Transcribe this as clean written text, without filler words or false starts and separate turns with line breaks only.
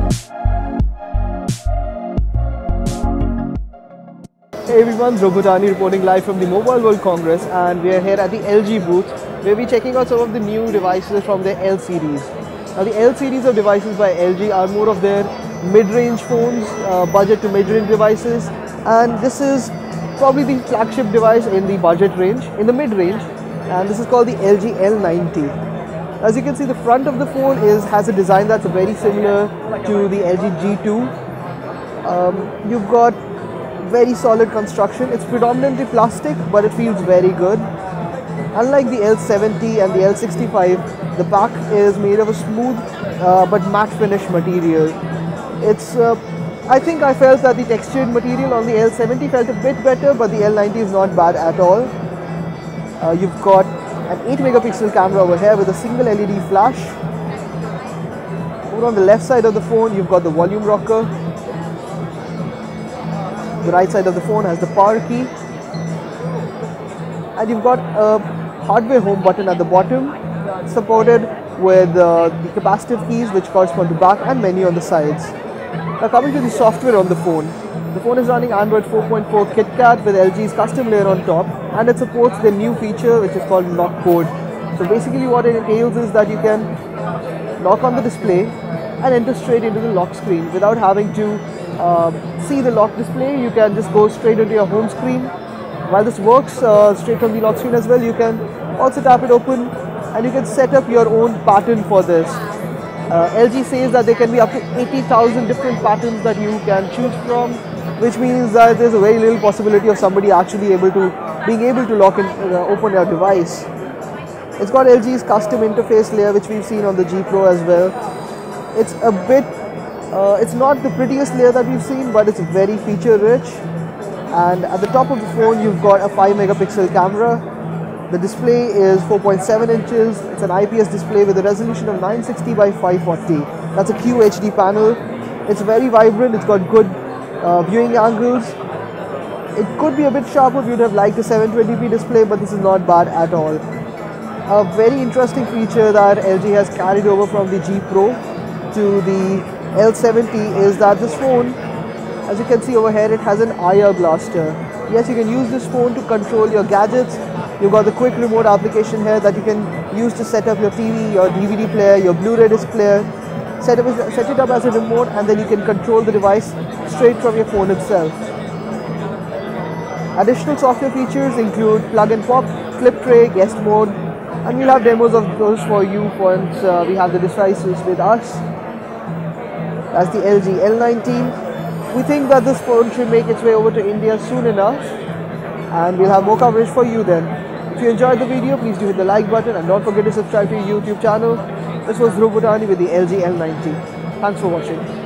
Hey everyone, Dhruv Bhutani reporting live from the Mobile World Congress, and we are here at the LG booth where we're checking out some of the new devices from the L series. Now the L series of devices by LG are more of their mid-range phones, budget to mid-range devices, and this is probably the flagship device in the budget range, in the mid-range, and this is called the LG L90. As you can see, the front of the phone has a design that's very similar to the LG G2. You've got very solid construction. It's predominantly plastic, but it feels very good. Unlike the L70 and the L65, the back is made of a smooth but matte finish material. I think I felt that the textured material on the L70 felt a bit better, but the L90 is not bad at all. You've got an 8 megapixel camera over here with a single LED flash. Over on the left side of the phone, you've got the volume rocker. The right side of the phone has the power key, and you've got a hardware home button at the bottom, supported with the capacitive keys which correspond to back, and menu on the sides. Now coming to the software on the phone is running Android 4.4 KitKat with LG's custom layer on top, and it supports the new feature which is called Lock Code. So basically what it entails is that you can lock on the display and enter straight into the lock screen without having to see the lock display. You can just go straight into your home screen. While this works straight from the lock screen as well, you can also tap it open and you can set up your own pattern for this. LG says that there can be up to 80,000 different patterns that you can choose from, which means that there's a very little possibility of somebody actually being able to lock and open your device. It's got LG's custom interface layer, which we've seen on the G Pro as well. It's not the prettiest layer that we've seen, but it's very feature rich. And at the top of the phone, you've got a 5 megapixel camera. The display is 4.7 inches. It's an IPS display with a resolution of 960 by 540. That's a QHD panel. It's very vibrant. It's got good viewing angles. It could be a bit sharper if you'd have liked a 720p display, but this is not bad at all. A very interesting feature that LG has carried over from the G Pro to the L70 is that this phone, as you can see over here, it has an IR blaster. Yes, you can use this phone to control your gadgets. You've got the quick remote application here that you can use to set up your TV, your DVD player, your Blu-ray disc player. Set it up as a remote, and then you can control the device straight from your phone itself. Additional software features include plug and pop, clip tray, guest mode, and we'll have demos of those for you once we have the devices with us. That's the LG L90. We think that this phone should make its way over to India soon enough, and we'll have more coverage for you then. If you enjoyed the video, please do hit the like button and don't forget to subscribe to our YouTube channel. This was Dhruv Bhutani with the LG L90. Thanks for watching.